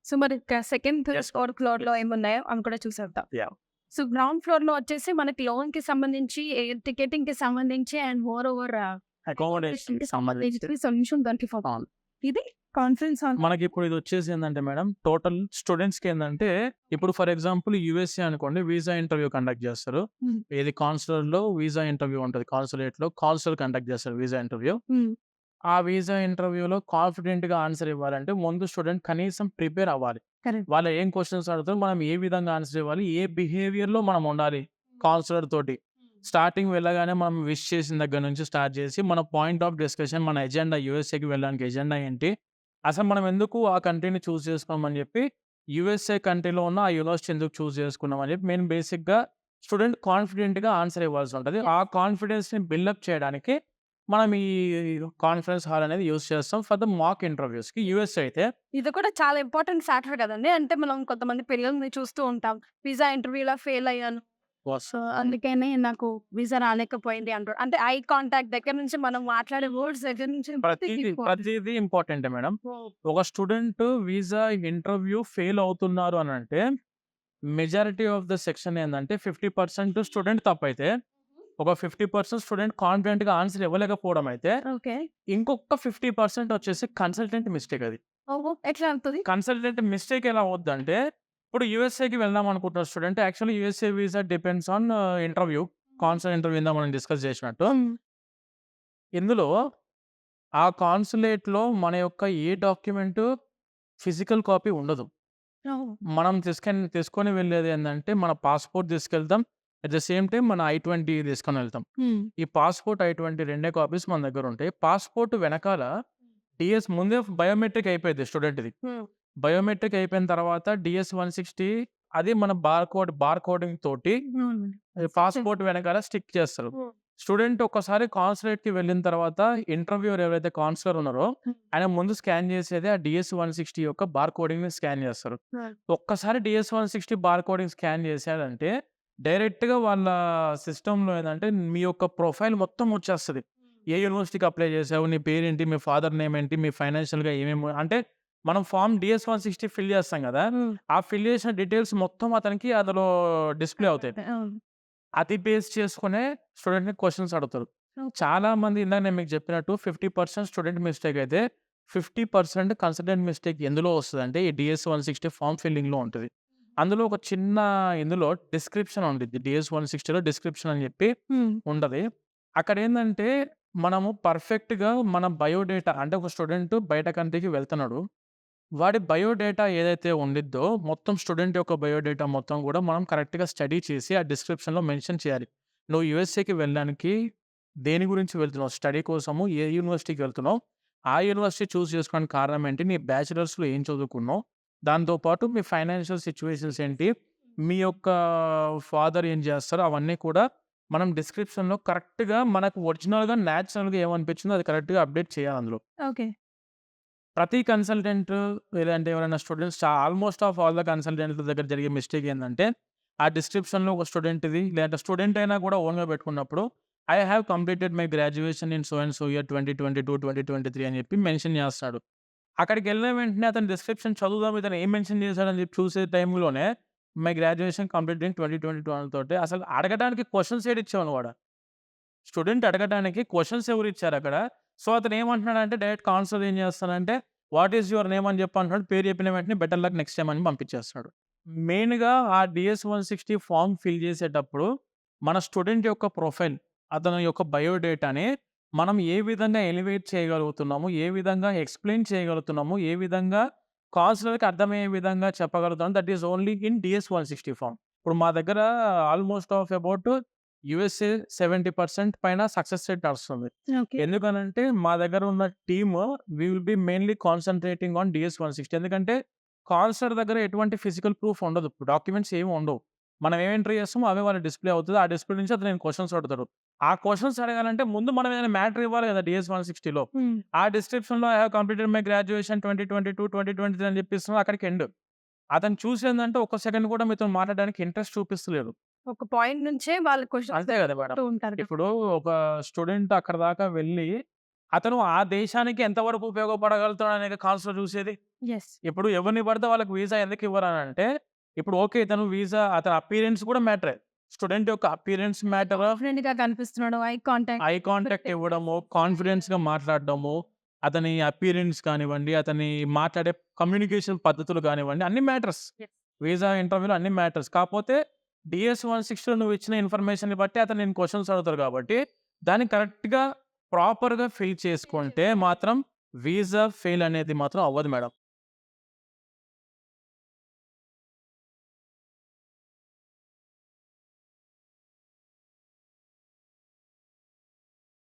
So మరి second, third, yes. Fourth ఫ్లోర్‌లో ఏమున్నాయో అవి కూడా చూసేద్దాం. యాహ్! సో గ్రౌండ్ ఫ్లోర్‌లో వచ్చేసి మనకి లోన్‌కి సంబంధించి, టికెటింగ్‌కి సంబంధించి అండ్ మోర్ ఓవర్ అకామిడేషన్‌కి అకామిడేషన్‌కి సంబంధించి సంబంధించి సొల్యూషన్ దొరికిపోతుంది. అవును. ఇది కాన్ఫరెన్స్ హాల్. మనకిప్పుడు ఇదొచ్చేసి ఏందంటే మేడం, టోటల్ స్టూడెంట్స్‌కేందంటే, ఇప్పుడు ఫర్ ఎగ్జాంపుల్ యూఎస్ఏ అనుకోండి, వీసా ఇంటర్వ్యూ కండక్ట్ జేస్తారు. హ్మ్. ఏది కాన్సులర్‌లో వీసా ఇంటర్వ్యూ ఉంటది. కాన్సులేట్‌లో కాన్సుల్ కండక్ట్ జేస్తారు వీసా ఇంటర్వ్యూ. హ్మ్. ఆ వీసా ఇంటర్వ్యూలో కాన్ఫిడెంట్‌గా ఆన్సర్ ఇవ్వాలంటే, ముందు స్టూడెంట్ కనీసం ప్రిపేర్ అవ్వాలి. కరెక్ట్. వాళ్ళు ఏం క్వెషన్స్ అడుగుతారు, మనం ఏ విధంగా ఆన్సర్ ఇవ్వాలి, ఏ బిహేవియర్‌లో మనం ఉండాలి కౌన్సిలర్ తోటి. స్టార్టింగ్ వెళ్ళగానే మనం విష్ చేసిన దగ్గర నుంచి స్టార్ట్ చేసి, మన పాయింట్ ఆఫ్ డిస్కషన్, మన ఎజెండా యూఎస్ఏకి వెళ్ళడానికి ఎజెండా ఏంటి? అసలు మనం ఎందుకు ఆ కంట్రీని చూజ్ చేసుకున్నామని చెప్పి, యూఎస్ఏ కంట్రీలో ఉన్న ఆ యూనివర్సిటీ ఎందుకు చూజ్ చేసుకున్నామని చెప్పి, మెయిన్ బేసిక్‌గా స్టూడెంట్ కాన్ఫిడెంట్‌గా ఆన్సర్ ఇవ్వాల్సి ఉంటది. ఆ యెస్. కాన్ఫిడెన్స్‌ని బిల్డప్ చేయడానికి మనం ఈ కాన్ఫరెన్స్ హాల్ అనేది యూజ్ చేస్తాం ఫర్ ద మాక్ ఇంటర్వ్యూస్‌కి. యూఎస్ఏ అయితే ఇది కూడా చాలా ఇంపార్టెంట్ ఫ్యాక్టర్ కదండీ. అంటే మనం కొంతమంది పిల్లల్ని చూస్తూ ఉంటాం. పిజ్జా ఇంటర్వ్యూలో ఫెయిల్ అయ్యాను. వాస్ సో, అందుకని నాకు వీసా రాలేకపోయింది అంటారు. అంటే ఐ కాంటాక్ట్ దగ్గర నుంచి మనం మాట్లాడే వర్డ్స్ దగ్గర నుంచి ఎవ్రీథింగ్ ఇంపార్టెంట్. ప్రతీదీ ఇంపార్టెంటే మేడం. ఒక స్టూడెంట్ వీసా ఇంటర్వ్యూ ఫెయిల్ అవుతున్నారు అనంటే, మెజారిటీ ఆఫ్ ద సెక్షన్ ఏందంటే 50% స్టూడెంట్ తప్పైతే, ఒక 50% స్టూడెంట్ కాన్ఫిడెంట్‌గా ఆన్సర్ ఇవ్వలేకపోవడం అయితే, ఓకే. ఇంకొక 50% వచ్చేసి కన్సల్టెంట్ మిస్టేక్ అది. ఓహో! ఎట్లా అవుతది? కన్సల్టెంట్ మిస్టేక్ ఎలా అవుద్దంటే, ఇప్పుడు యూఎస్ఏకి వెళ్దాం అనుకుంటున్న student actually USA visa depends on interview. Cancel interview ఇందాక మనం డిస్కస్ చేసినట్టు. హ్మ్. ఇందులో ఆ కాన్సులేట్‌లో మన యొక్క ఏ డాక్యుమెంటు ఫిజికల్ కాపీ ఉండదు. ఓహ్! మనం తీసుకొని వెళ్ళేది ఏందంటే, మన పాస్‌పోర్ట్ తీసుకెళ్తాం. అట్ ద సేమ్ టైమ్ మన ఐ-20 తీసుకొనెళ్తాం. హ్మ్. ఈ పాస్‌పోర్ట్, ఐ-20 రెండే కాపీస్ మన దగ్గరుంటాయి. పాస్‌పోర్ట్ వెనకాల డీఎస్ ముందే బయోమెట్రిక్ అయిపోయిద్ది స్టూడెంట్‌ది. హ్మ్. బయోమెట్రిక్ అయిపోయిన తర్వాత డీఎస్-160 అది మన బార్ కోడింగ్ తోటి అవునండి. పాస్‌పోర్ట్ వెనకాల స్టిక్ చేస్తారు. హ్మ్. స్టూడెంట్ ఒక్కసారి కాన్సులేట్‌కి వెళ్ళిన తర్వాత ఇంటర్వ్యూయర్ ఎవరైతే కౌన్సిలర్ ఉన్నారో, హ్మ్. ఆయన ముందు స్కాన్ చేసేది ఆ డీఎస్-160 యొక్క బార్ కోడింగ్‌ని స్కాన్ చేస్తారు. హ్మ్. ఒక్కసారి డీఎస్-160 బార్ కోడింగ్ స్కాన్ చేశారంటే, డైరెక్ట్‌గా వాళ్ళ సిస్టమ్‌లో ఏందంటే, మీ యొక్క ప్రొఫైల్ మొత్తం వచ్చేస్తది. ఏ యూనివర్సిటీకి అప్లై చేసావు? నీ పేరేంటి? మీ ఫాదర్ నేమ్ ఏంటి? మీ ఫైనాన్షియల్‌గా ఏమేమి అంటే, మనం ఫార్మ్ డీఎస్-160 ఫిల్ చేస్తాం కదా! హ్మ్. ఆ ఫిల్ చేసిన డీటెయిల్స్ మొత్తం అతనికి అందులో డిస్‌ప్లే అవుతాయి. అవును. అది బేస్ చేసుకునే స్టూడెంట్‌ని క్వెషన్స్ అడుగుతారు. ఓకే. చాలామంది ఇందాక నేను మీకు చెప్పినట్టు 50% స్టూడెంట్ మిస్టేక్ అయితే, 50% కన్సల్టెంట్ మిస్టేక్ ఎందులో వస్తదంటే, ఈ డీఎస్-160 ఫార్మ్ ఫిల్లింగ్‌లో ఉంటది. అందులో ఒక చిన్న ఇందులో డిస్క్రిప్షన్ ఉండిద్ది. డీఎస్-160లో డిస్క్రిప్షన్ అని చెప్పి హ్మ్. ఉంటది. అక్కడేందంటే, మనము పర్ఫెక్ట్‌గా మన బయోడేటా అంటే ఒక స్టూడెంట్ బయట కంట్రీకి వెళ్తున్నాడు. వాడి బయోడేటా ఏదైతే ఉండిద్దో, మొత్తం స్టూడెంట్ యొక్క బయోడేటా మొత్తం గూడా మనం కరెక్ట్‌గా స్టడీ చేసి, ఆ డిస్క్రిప్షన్‌లో మెన్షన్ చేయాలి. నువ్వు యూఎస్ఏకి వెళ్ళడానికి దేని గురించి వెళ్తున్నావు? స్టడీ కోసము ఏ యూనివర్సిటీకి వెళ్తున్నావు? ఆ యూనివర్సిటీ చూజ్ చేసుకోవడానికి కారణం ఏంటి? నీ బ్యాచిలర్స్‌లో ఏం చదువుకున్నావు? దాంతో పాటు మీ ఫైనాన్షియల్ సిట్యుయేషన్స్ ఏంటి? మీ యొక్క ఫాదర్ ఏం జేస్తారు? అవన్నీ కూడా మనం డిస్క్రిప్షన్‌లో కరెక్ట్‌గా మనకు ఒరిజినల్‌గా, నేచురల్‌గా ఏమనిపించిందో అది కరెక్ట్‌గా అప్డేట్ చేయాలి అందులో. ఓకే. ప్రతి కన్సల్టెంట్ లేదంటే ఎవరైనా students almost of all the కన్సల్టెంట్‌ల దగ్గర జరిగే మిస్టేక్ ఏందంటే, ఆ డిస్క్రిప్షన్‌లో ఒక స్టూడెంట్‌ది లేదంటే స్టూడెంట్ అయినా కూడా ఓన్‌గా పెట్టుకున్నప్పుడు, I have completed my graduation in so and so year 2022, 2023 అని చెప్పి మెన్షన్ చేస్తాడు. అక్కడికెళ్ళిన వెంటనే అతని డిస్క్రిప్షన్ చదువుదాం ఇతను ఏం మెన్షన్ చేశాడని చెప్పి చూసే టైంలోనే, మై గ్రాడ్యుయేషన్ కంప్లీటెడ్ ఇన్ 2022 అనతోటి అసలు అడగడానికి క్వెషన్స్ ఏడిచ్చేవాడు వాడు. స్టూడెంట్ అడగటానికి క్వెషన్స్ ఎవరిచ్చారక్కడ. సో, అతనేమంటున్నాడంటే డైరెక్ట్ కౌన్సిలర్ ఏం చేస్తాడంటే, వాట్ ఈస్ యువర్ నేమ్ అని చెప్పి అంటున్నాడు. పేరు చెప్పిన వెంటనే బెటర్ లక్ నెక్స్ట్ టైమ్ అని పంపించేస్తాడు. మెయిన్‌గా ఆ డీఎస్-160 ఫార్మ్ ఫిల్ చేసేటప్పుడు మన స్టూడెంట్ యొక్క ప్రొఫైల్, అతని యొక్క బయోడేటాని మనం ఏ విధంగా ఎలివేట్ చేయగలుగుతున్నాము, ఏ విధంగా ఎక్స్‌ప్లెయిన్ చేయగలుగుతున్నాము, ఏ విధంగా కౌన్సిలర్‌కి అర్థమయ్యే విధంగా చెప్పగలుగుతాం దట్ ఈస్ ఓన్లీ ఇన్ డీఎస్-160 ఫార్మ్. ఇప్పుడు మా దగ్గర ఆల్‌మోస్ట్ ఆఫ్ అబౌట్ యూఎస్ఏ 70% పైన సక్సెస్ రేట్ నడుస్తుంది. ఓకే. ఎందుకనంటే మా దగ్గర ఉన్న team we will be mainly concentrating on డీఎస్-160 ఎందుకంటే కాన్సర్ దగ్గర ఎటువంటి ఫిజికల్ ప్రూఫ్ ఉండదు. డాక్యుమెంట్స్ ఏమి ఉండవు. మనం ఏం ఎంటర్ చేస్తామో అవే వాళ్ళకి డిస్‌ప్లే అవుతది. ఆ డిస్‌ప్లే నుంచి అతను క్వెషన్స్ అడుగుతాడు. ఆ క్వెషన్స్ అడగాలంటే ముందు మనం ఏదైనా మ్యాటర్ ఇవ్వాలి కదా! డీఎస్-160లో. హ్మ్. ఆ డిస్క్రిప్షన్‌లో I have completed my graduation 2022, 2023 అని చెప్పిస్తున్నాడు అక్కడికి ఎండ్. అతను చూసేందంటే ఒక్క సెకండ్ కూడా మీతోని మాట్లాడడానికి ఇంట్రెస్ట్ చూపిస్తలేడు. ఒక పాయింట్ నుంచే వాళ్ళు క్వెషన్స్ అంతే గదా మేడం. అడుగుతూ ఉంటారు కదా! ఇప్పుడు ఒక స్టూడెంట్ అక్కడి దాకా వెళ్ళి, అతను ఆ దేశానికి ఎంతవరకు ఉపయోగపడగలుగుతాడు అనేది కాన్స్‌లో చూసేది. యెస్. ఇప్పుడు ఎవరిని పడితే వాళ్ళకి వీసా ఎందుకు ఇవ్వరనంటే, ఇప్పుడు ఓకే. ఇతను వీసా అతని అపియరెన్స్ కూడా మ్యాటరే. స్టూడెంట్ యొక్క అపియరెన్స్ మ్యాటర్, కాన్ఫిడెంట్‌గా కనిపిస్తున్నాడు. Eye contact. ఐ కాంటాక్ట్ ఇవ్వడము, కాన్ఫిడెన్స్‌గా మాట్లాడడము, అతని అపియరెన్స్ కానివ్వండి, అతని మాట్లాడే కమ్యూనికేషన్ పద్ధతులు కానివ్వండి, అన్ని మ్యాటర్స్. యెస్. వీసా ఇంటర్వ్యూలో అన్ని మ్యాటర్స్. కాకపోతే DS-160లో నువ్వు ఇచ్చిన ఇన్ఫర్మేషన్‌ని బట్టి అతను నిన్ను క్వెషన్స్ అడుగుతారు కాబట్టి, దాన్ని కరెక్ట్‌గా, ప్రాపర్‌గా ఫిల్ చేసుకుంటే మాత్రం వీసా ఫెయిల్ అనేది మాత్రం అవ్వదు మేడం.